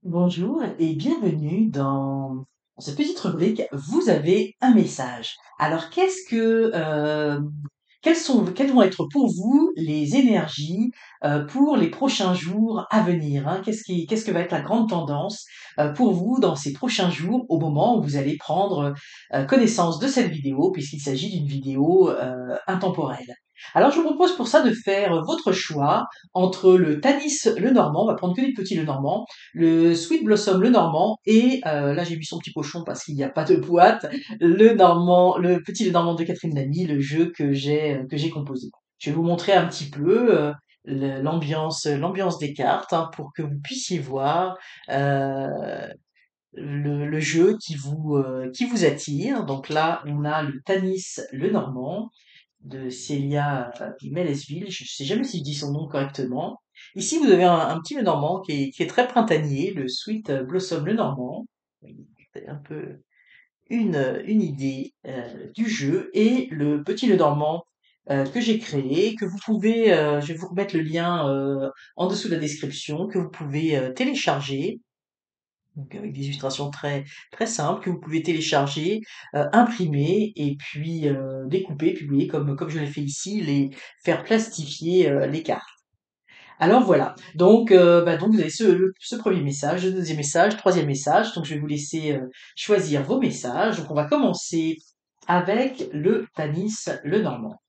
Bonjour et bienvenue dans cette petite rubrique. Vous avez un message. Alors, quelles vont être pour vous les énergies pour les prochains jours à venir, hein? Qu'est-ce que va être la grande tendance pour vous dans ces prochains jours au moment où vous allez prendre connaissance de cette vidéo, puisqu'il s'agit d'une vidéo intemporelle. Alors, je vous propose pour ça de faire votre choix entre le Tanis le Normand, on va prendre que des petits le Normand, le Sweet Blossom le normand et là j'ai mis son petit pochon parce qu'il n'y a pas de boîte, le petit le normand de Catherine Lamy, le jeu que j'ai composé. Je vais vous montrer un petit peu l'ambiance des cartes, hein, pour que vous puissiez voir euh, le jeu qui vous attire. Donc là on a le Tanis le normand de Célia Mélesville. Je ne sais jamais si je dis son nom correctement. Ici, vous avez un petit Lenormand qui est très printanier, le Sweet Blossom Lenormand. C'est un peu une idée du jeu. Et le petit Lenormand que j'ai créé, que vous pouvez, je vais vous remettre le lien en dessous de la description, que vous pouvez télécharger. Donc avec des illustrations très très simples que vous pouvez télécharger, imprimer et puis découper, puis vous voyez comme je l'ai fait ici, les faire plastifier les cartes. Alors voilà, donc vous avez ce premier message, le deuxième message, troisième message. Donc je vais vous laisser choisir vos messages. Donc on va commencer avec le Tanis le Normand.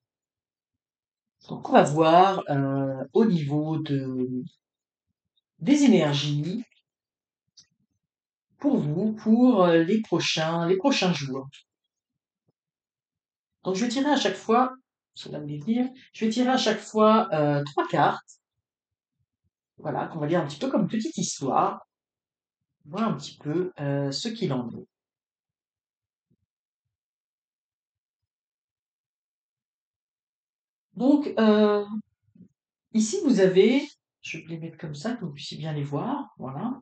Donc on va voir au niveau des énergies pour vous pour les prochains jours. Donc je vais tirer à chaque fois, cela me venir, je vais tirer à chaque fois trois cartes, voilà, qu'on va lire un petit peu comme une petite histoire, voir un petit peu ce qu'il en est. Donc ici vous avez, je vais les mettre comme ça, que vous puissiez bien les voir, voilà.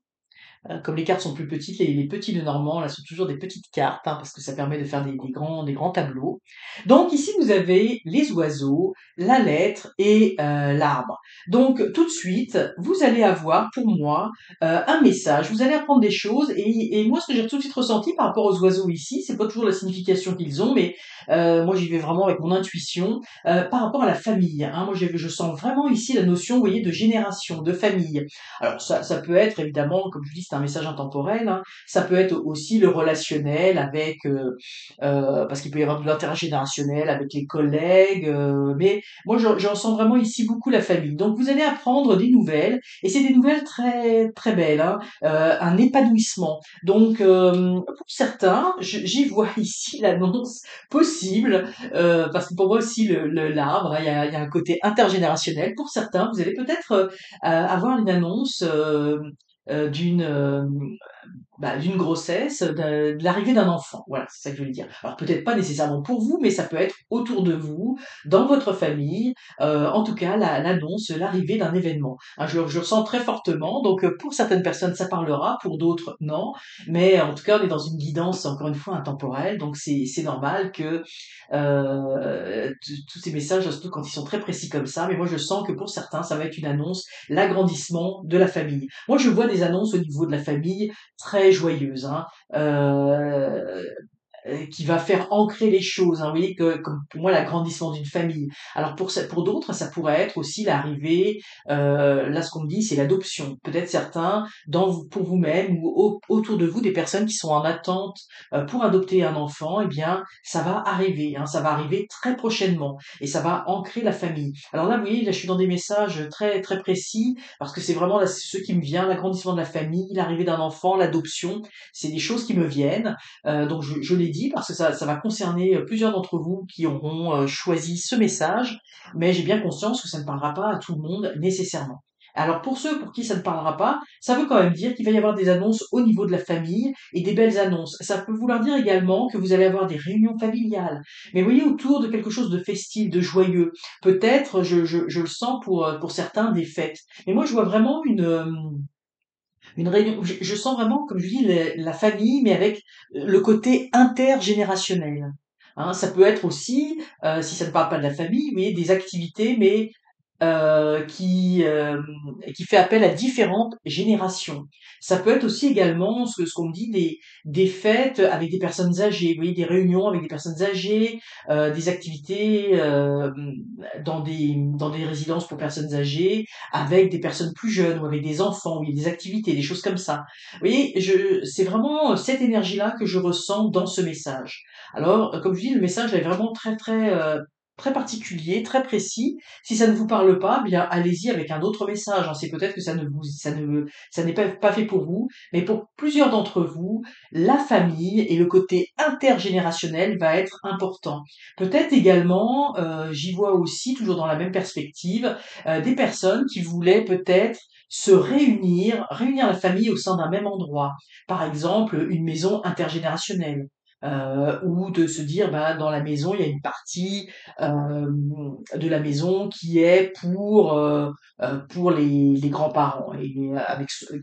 Comme les cartes sont plus petites, les petits de Normand, là, sont toujours des petites cartes, hein, parce que ça permet de faire des grands tableaux. Donc ici, vous avez les oiseaux, la lettre et l'arbre. Donc tout de suite, vous allez avoir pour moi un message. Vous allez apprendre des choses et moi, ce que j'ai tout de suite ressenti par rapport aux oiseaux ici, c'est pas toujours la signification qu'ils ont, mais moi, j'y vais vraiment avec mon intuition par rapport à la famille. Hein. Moi, je sens vraiment ici la notion, vous voyez, de génération, de famille. Alors ça peut être évidemment, comme je dis, c'est un message intemporel, hein. Ça peut être aussi le relationnel avec, parce qu'il peut y avoir de l'intergénérationnel avec les collègues, mais moi j'en sens vraiment ici beaucoup la famille. Donc vous allez apprendre des nouvelles, et c'est des nouvelles très très belles, hein, un épanouissement. Donc pour certains, j'y vois ici l'annonce possible, parce que pour moi aussi l'arbre, hein, il y a un côté intergénérationnel. Pour certains, vous allez peut-être avoir une annonce d'une grossesse, de l'arrivée d'un enfant. Voilà, c'est ça que je voulais dire. Alors peut-être pas nécessairement pour vous, mais ça peut être autour de vous, dans votre famille, en tout cas l'annonce, l'arrivée d'un événement. Hein, je ressens très fortement, donc pour certaines personnes ça parlera, pour d'autres non, mais en tout cas on est dans une guidance encore une fois intemporelle, donc c'est normal que tous ces messages, surtout quand ils sont très précis comme ça, mais moi je sens que pour certains ça va être une annonce, l'agrandissement de la famille. Moi je vois des annonces au niveau de la famille très joyeuse, hein, qui va faire ancrer les choses. Hein. Vous voyez que, comme pour moi, l'agrandissement d'une famille. Alors pour d'autres, ça pourrait être aussi l'arrivée. Là, ce qu'on me dit, c'est l'adoption. Peut-être certains, pour vous-même ou autour de vous, des personnes qui sont en attente pour adopter un enfant. Eh bien, ça va arriver. Hein, ça va arriver très prochainement et ça va ancrer la famille. Alors là, vous voyez, là, je suis dans des messages très très précis parce que c'est vraiment là, ce qui me vient, l'agrandissement de la famille, l'arrivée d'un enfant, l'adoption. C'est des choses qui me viennent. Donc je l'ai dit parce que ça va concerner plusieurs d'entre vous qui auront choisi ce message, mais j'ai bien conscience que ça ne parlera pas à tout le monde nécessairement. Alors pour ceux pour qui ça ne parlera pas, ça veut quand même dire qu'il va y avoir des annonces au niveau de la famille et des belles annonces. Ça peut vouloir dire également que vous allez avoir des réunions familiales, mais vous voyez autour de quelque chose de festif, de joyeux. Peut-être, je le sens pour certains, des fêtes. Mais moi je vois vraiment une réunion. Je sens vraiment, comme je dis, la famille, mais avec le côté intergénérationnel. Hein, ça peut être aussi, si ça ne parle pas de la famille, mais des activités, mais qui fait appel à différentes générations. Ça peut être aussi également ce qu'on me dit des fêtes avec des personnes âgées, vous voyez, des réunions avec des personnes âgées, des activités dans des résidences pour personnes âgées, avec des personnes plus jeunes ou avec des enfants, où il y a des activités, des choses comme ça. Vous voyez, c'est vraiment cette énergie-là que je ressens dans ce message. Alors, comme je dis, le message est vraiment très particulier, très précis. Si ça ne vous parle pas, bien allez-y avec un autre message, hein. C'est peut-être que ça n'est pas fait pour vous, mais pour plusieurs d'entre vous, la famille et le côté intergénérationnel va être important. Peut-être également, j'y vois aussi, toujours dans la même perspective, des personnes qui voulaient peut-être se réunir la famille au sein d'un même endroit. Par exemple, une maison intergénérationnelle. Ou de se dire, bah, dans la maison, il y a une partie de la maison qui est pour les grands-parents et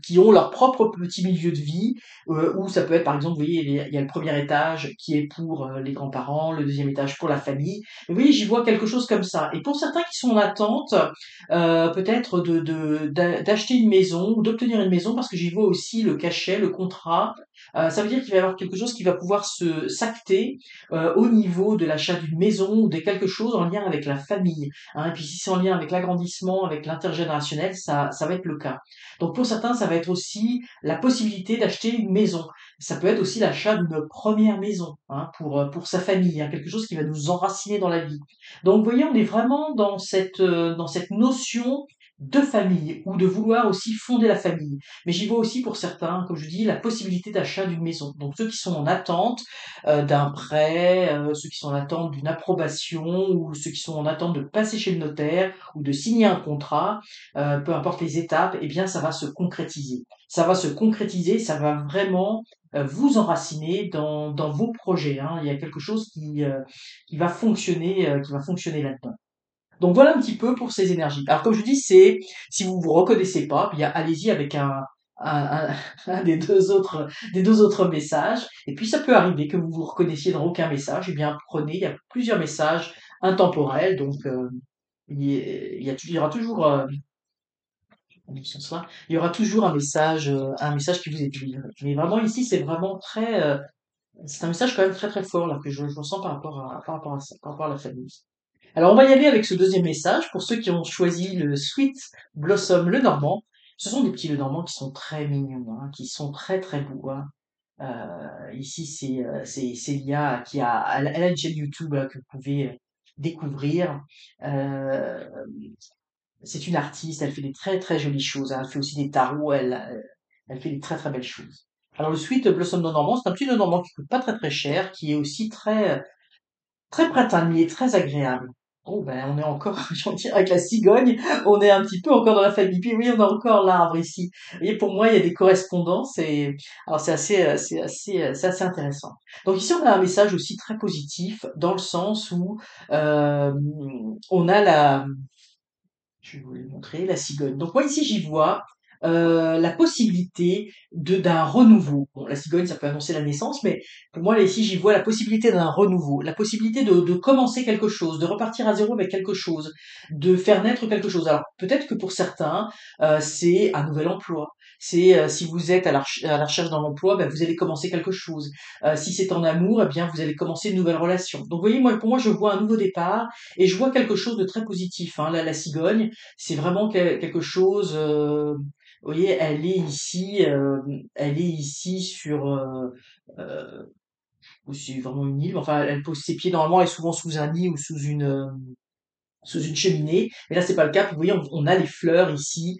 qui ont leur propre petit milieu de vie, où ça peut être par exemple, vous voyez, il y a le premier étage qui est pour les grands-parents, le deuxième étage pour la famille. Et vous voyez, j'y vois quelque chose comme ça. Et pour certains qui sont en attente, peut-être d'acheter une maison ou d'obtenir une maison, parce que j'y vois aussi le cachet, le contrat. Ça veut dire qu'il va y avoir quelque chose qui va pouvoir se s'acter au niveau de l'achat d'une maison ou de quelque chose en lien avec la famille, hein. Et puis si c'est en lien avec l'agrandissement, avec l'intergénérationnel, ça va être le cas. Donc pour certains, ça va être aussi la possibilité d'acheter une maison. Ça peut être aussi l'achat d'une première maison, hein, pour sa famille, hein, quelque chose qui va nous enraciner dans la vie. Donc vous voyez, on est vraiment dans cette notion de famille ou de vouloir aussi fonder la famille. Mais j'y vois aussi pour certains, comme je dis, la possibilité d'achat d'une maison. Donc ceux qui sont en attente d'un prêt, ceux qui sont en attente d'une approbation ou ceux qui sont en attente de passer chez le notaire ou de signer un contrat, peu importe les étapes, eh bien ça va se concrétiser. Ça va se concrétiser, ça va vraiment vous enraciner dans vos projets, hein. Il y a quelque chose qui va fonctionner là-dedans. Donc voilà un petit peu pour ces énergies. Alors comme je dis, c'est si vous vous reconnaissez pas, bien allez-y avec un des deux autres messages. Et puis ça peut arriver que vous vous reconnaissiez dans aucun message. Eh bien prenez, il y a plusieurs messages intemporels, donc il y aura toujours dans ce sens-là, il y aura toujours un message qui vous aiguille. Mais vraiment ici, c'est un message quand même très très fort là que je ressens par rapport à ça, par rapport à la famille. Alors, on va y aller avec ce deuxième message. Pour ceux qui ont choisi le Sweet Blossom Le Normand, ce sont des petits Le Normands qui sont très mignons, hein, qui sont très très beaux, hein. Ici, c'est Lia elle a une chaîne YouTube que vous pouvez découvrir. Euh, c'est une artiste, elle fait des très très jolies choses, hein. Elle fait aussi des tarots, elle fait des très très belles choses. Alors, le Sweet Blossom Le Normand, c'est un petit Le Normand qui coûte pas très très cher, qui est aussi très printanier, très agréable. Oh ben on est encore, j'ai envie de dire, avec la cigogne, on est un petit peu encore dans la famille. Puis oui, on a encore l'arbre ici. Et pour moi, il y a des correspondances et alors c'est assez intéressant. Donc ici, on a un message aussi très positif dans le sens où euh, on a je vais vous les montrer, la cigogne. Donc moi ici j'y vois la possibilité d'un renouveau. Bon, la cigogne ça peut annoncer la naissance, mais pour moi là ici j'y vois la possibilité d'un renouveau, la possibilité de commencer quelque chose, de repartir à zéro avec quelque chose, de faire naître quelque chose. Alors peut-être que pour certains c'est un nouvel emploi. C'est si vous êtes à la recherche d'un emploi, ben, vous allez commencer quelque chose. Si c'est en amour, eh bien vous allez commencer une nouvelle relation. Donc vous voyez, moi pour moi je vois un nouveau départ et je vois quelque chose de très positif, hein. Là, la cigogne, c'est vraiment quelque chose. Vous voyez, elle est ici euh, c'est vraiment une île. Enfin, elle pose ses pieds normalement, elle est souvent sous un nid ou sous une cheminée. Mais là, c'est pas le cas. Puis, vous voyez, on a les fleurs ici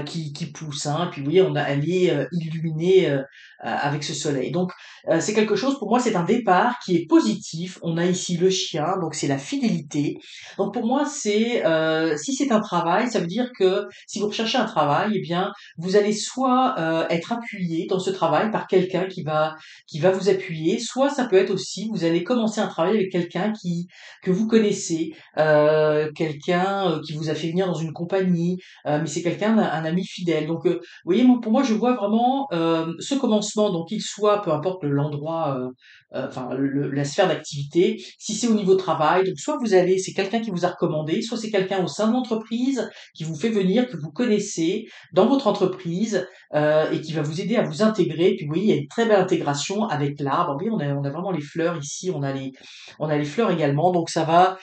qui poussent, hein. Puis, vous voyez, elle est illuminée avec ce soleil. Donc, c'est quelque chose, pour moi, c'est un départ qui est positif. On a ici le chien, donc c'est la fidélité. Donc, pour moi, si c'est un travail, ça veut dire que si vous recherchez un travail, eh bien, vous allez soit être appuyé dans ce travail par quelqu'un qui va vous appuyer, soit ça peut être aussi, vous allez commencer un travail avec quelqu'un que vous connaissez, quelqu'un qui vous a fait venir dans une compagnie, mais c'est quelqu'un, un ami fidèle. Donc, vous voyez, pour moi, je vois vraiment ce commencement établissement, donc qu'il soit, peu importe l'endroit, enfin la sphère d'activité, si c'est au niveau travail, donc soit c'est quelqu'un qui vous a recommandé, soit c'est quelqu'un au sein de l'entreprise qui vous fait venir, que vous connaissez dans votre entreprise et qui va vous aider à vous intégrer. Puis vous voyez, il y a une très belle intégration avec l'arbre. Oui, on a vraiment les fleurs ici, on a les fleurs également, donc ça va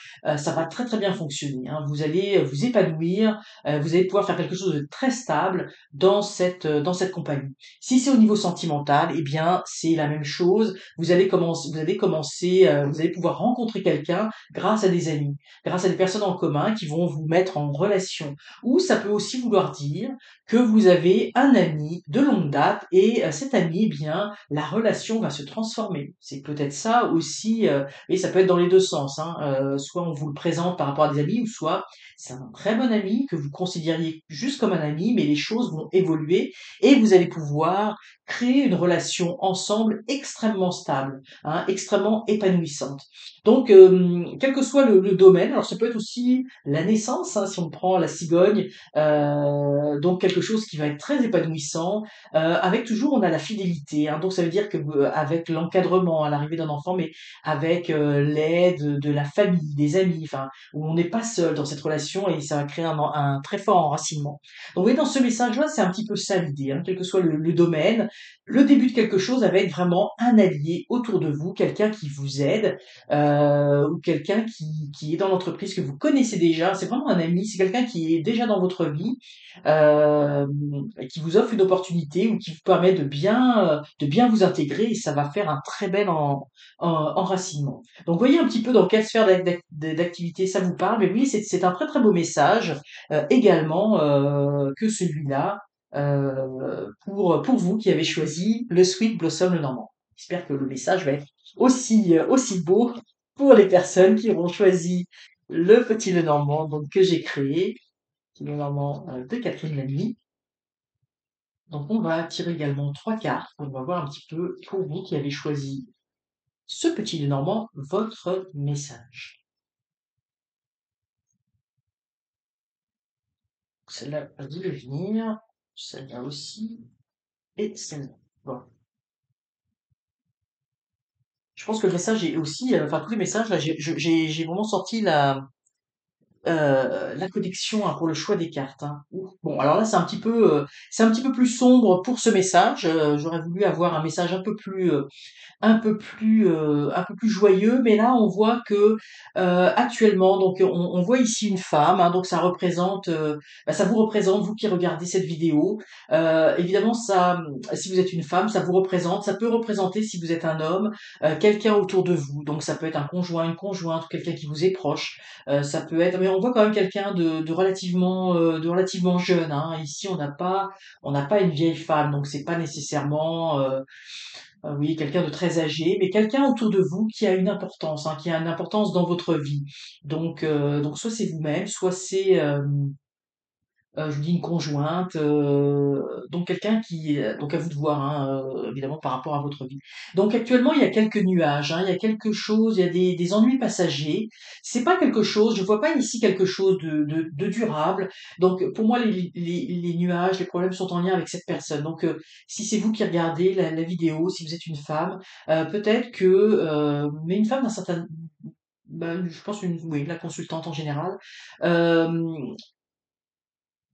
très très bien fonctionner, hein. Vous allez vous épanouir, vous allez pouvoir faire quelque chose de très stable dans cette compagnie. Si c'est au niveau sentimental, eh bien c'est la même chose. Vous allez pouvoir rencontrer quelqu'un grâce à des amis, grâce à des personnes en commun qui vont vous mettre en relation. Ou ça peut aussi vouloir dire que vous avez un ami de longue date et cet ami, eh bien, la relation va se transformer. C'est peut-être ça aussi, et ça peut être dans les deux sens, hein. Soit on vous le présente par rapport à des amis, ou soit c'est un très bon ami que vous considériez juste comme un ami, mais les choses vont évoluer et vous allez pouvoir créer une relation ensemble extrêmement stable, hein, extrêmement épanouissante. Donc, quel que soit le domaine, alors ça peut être aussi la naissance, hein, si on prend la cigogne, donc quelque chose qui va être très épanouissant, avec toujours on a la fidélité, hein, donc ça veut dire que avec l'encadrement à l'arrivée d'un enfant, mais avec l'aide de la famille, des amis, enfin où on n'est pas seul dans cette relation et ça va créer un très fort enracinement. Donc vous voyez, dans ce message-là, c'est un petit peu ça l'idée, hein, quel que soit le domaine, le début de quelque chose avec vraiment un allié autour de vous, quelqu'un qui vous aide, ou quelqu'un qui est dans l'entreprise que vous connaissez déjà. C'est vraiment un ami, c'est quelqu'un qui est déjà dans votre vie, et qui vous offre une opportunité ou qui vous permet de bien vous intégrer et ça va faire un très bel enracinement. Donc voyez un petit peu dans quelle sphère d'activité ça vous parle, mais oui, c'est un très très beau message également que celui-là pour vous qui avez choisi le Sweet Blossom le Normand. J'espère que le message va être aussi beau pour les personnes qui auront choisi le petit Lenormand donc, que j'ai créé, petit Lenormand de Catherine Lamy. Donc on va tirer également 3 cartes. On va voir un petit peu pour vous qui avez choisi ce petit Lenormand, votre message. Celle-là a dû venir, celle-là aussi, et celle-là. Bon. Je pense que le message est aussi, enfin tous les messages, là, j'ai vraiment sorti la connexion, hein, pour le choix des cartes, hein. Bon, alors là, c'est un petit peu plus sombre pour ce message. J'aurais voulu avoir un message un peu plus joyeux, mais là on voit que actuellement, donc on voit ici une femme, hein, donc ça représente, ça vous représente vous qui regardez cette vidéo. Évidemment, si vous êtes une femme, ça peut représenter si vous êtes un homme, quelqu'un autour de vous. Donc ça peut être un conjoint, une conjointe, ou quelqu'un qui vous est proche. Ça peut être, mais on voit quand même quelqu'un de relativement jeune, hein. Ici, on n'a pas une vieille femme, donc c'est pas nécessairement oui, quelqu'un de très âgé, mais quelqu'un autour de vous qui a une importance, hein, qui a une importance dans votre vie. Donc soit c'est vous-même, soit c'est je vous dis une conjointe, donc quelqu'un donc à vous de voir, hein, évidemment par rapport à votre vie. Donc actuellement, il y a quelques nuages, hein, il y a quelque chose, il y a des ennuis passagers. C'est pas quelque chose, je vois pas ici quelque chose de durable. Donc pour moi, les nuages, les problèmes sont en lien avec cette personne. Donc si c'est vous qui regardez la vidéo, si vous êtes une femme, peut-être que, mais une femme d'un certain, je pense oui, la consultante en général.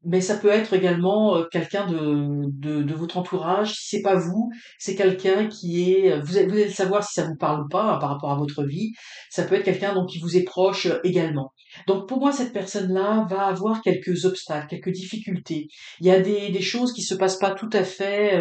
Mais ça peut être également, quelqu'un de votre entourage. Si c'est pas vous, c'est quelqu'un qui est, vous allez le savoir si ça vous parle ou pas, hein, par rapport à votre vie. Ça peut être quelqu'un donc qui vous est proche, également. Donc pour moi, cette personne-là va avoir quelques obstacles, quelques difficultés. Il y a des choses qui se passent pas tout à fait,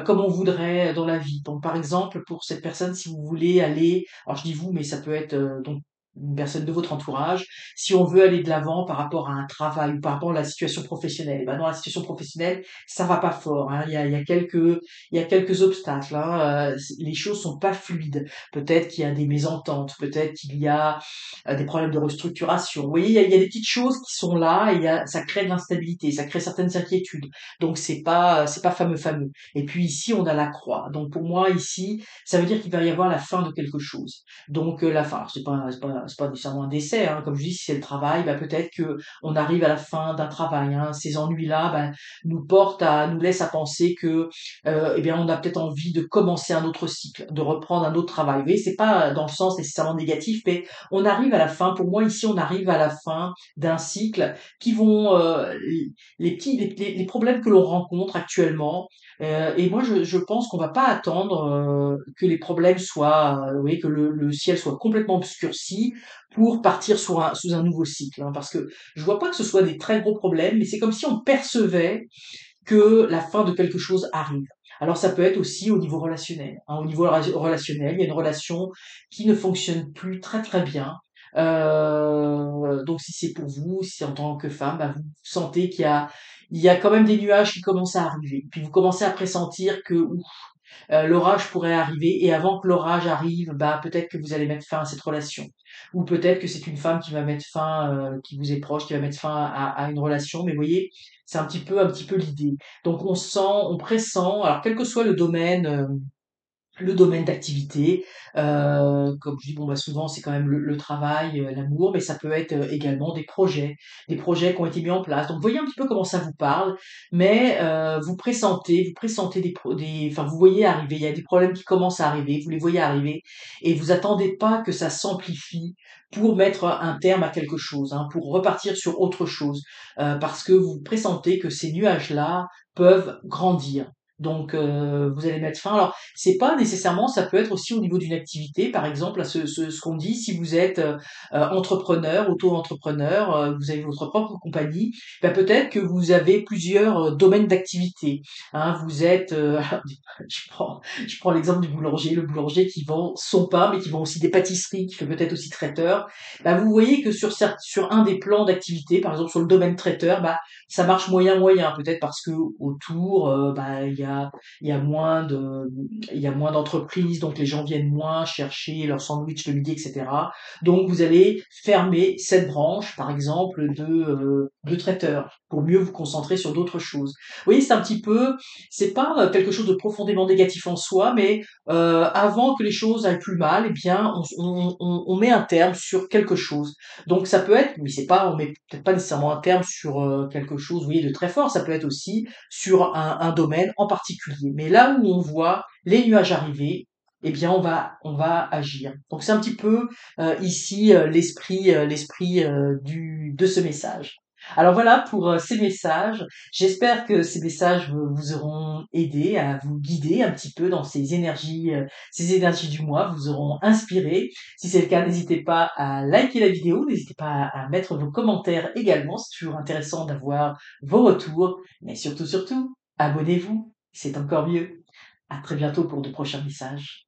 comme on voudrait dans la vie. Donc par exemple, pour cette personne, si vous voulez aller, alors je dis vous, mais ça peut être, donc une personne de votre entourage, si on veut aller de l'avant par rapport à un travail ou par rapport à la situation professionnelle. Et ben dans la situation professionnelle, ça va pas fort, hein. Il y a quelques obstacles, hein. Les choses sont pas fluides. Peut-être qu'il y a des mésententes, peut-être qu'il y a des problèmes de restructuration. Vous voyez, il y a des petites choses qui sont là et ça crée de l'instabilité, ça crée certaines inquiétudes. Donc c'est pas fameux fameux. Et puis ici on a la croix. Donc pour moi ici, ça veut dire qu'il va y avoir la fin de quelque chose. Donc la fin, alors, c'est pas c'est pas nécessairement un décès, hein, comme je dis, si c'est le travail, bah, peut-être que on arrive à la fin d'un travail, hein. Ces ennuis-là, bah, nous laissent à penser que, eh bien, on a peut-être envie de commencer un autre cycle, de reprendre un autre travail. Vous voyez, c'est pas dans le sens nécessairement négatif, mais on arrive à la fin, pour moi ici, on arrive à la fin d'un cycle qui vont, les problèmes que l'on rencontre actuellement, et moi je pense qu'on va pas attendre que les problèmes soient, vous voyez, que le ciel soit complètement obscurci pour partir sous un nouveau cycle, hein, parce que je vois pas que ce soit des très gros problèmes, mais c'est comme si on percevait que la fin de quelque chose arrive. Alors ça peut être aussi au niveau relationnel, hein. Au niveau relationnel, il y a une relation qui ne fonctionne plus très très bien. Donc si c'est pour vous, si en tant que femme, bah, vous sentez qu'il y a quand même des nuages qui commencent à arriver. Puis vous commencez à pressentir que l'orage pourrait arriver et avant que l'orage arrive, bah, peut-être que vous allez mettre fin à cette relation. Ou peut-être que c'est une femme qui va mettre fin, qui vous est proche, qui va mettre fin à une relation. Mais vous voyez, c'est un petit peu l'idée. Donc on sent, on pressent, alors quel que soit le domaine d'activité, comme je dis, bon, bah, souvent, c'est quand même le travail, l'amour, mais ça peut être, également des projets qui ont été mis en place. Donc voyez un petit peu comment ça vous parle, mais vous pressentez enfin, vous voyez arriver, il y a des problèmes qui commencent à arriver, vous les voyez arriver et vous attendez pas que ça s'amplifie pour mettre un terme à quelque chose, hein, pour repartir sur autre chose, parce que vous pressentez que ces nuages-là peuvent grandir. Donc vous allez mettre fin. Alors c'est pas nécessairement, ça peut être aussi au niveau d'une activité, par exemple, là, ce qu'on dit, si vous êtes entrepreneur, auto-entrepreneur, vous avez votre propre compagnie, ben peut-être que vous avez plusieurs domaines d'activité, hein. Vous êtes, alors, je prends l'exemple du boulanger, le boulanger qui vend son pain, mais qui vend aussi des pâtisseries, qui fait peut-être aussi traiteur. Ben, vous voyez que sur un des plans d'activité, par exemple sur le domaine traiteur, bah, ça marche moyen moyen, peut-être parce que autour, bah, il y a moins de il y a moins d'entreprises, donc les gens viennent moins chercher leur sandwich le midi, etc. Donc vous allez fermer cette branche, par exemple, de traiteur, pour mieux vous concentrer sur d'autres choses. Vous voyez, c'est pas quelque chose de profondément négatif en soi, mais avant que les choses aillent plus mal, eh bien, on met un terme sur quelque chose. Donc ça peut être, mais on met peut-être pas nécessairement un terme sur quelque chose, vous voyez, de très fort. Ça peut être aussi sur un domaine en particulier. Mais là où on voit les nuages arriver, eh bien on va agir. Donc c'est un petit peu ici l'esprit de ce message. Alors voilà pour ces messages. J'espère que ces messages vous auront aidé à vous guider un petit peu dans ces énergies du mois, vous auront inspiré. Si c'est le cas, n'hésitez pas à liker la vidéo, n'hésitez pas à mettre vos commentaires également. C'est toujours intéressant d'avoir vos retours. Mais surtout, surtout, abonnez-vous, c'est encore mieux. À très bientôt pour de prochains messages.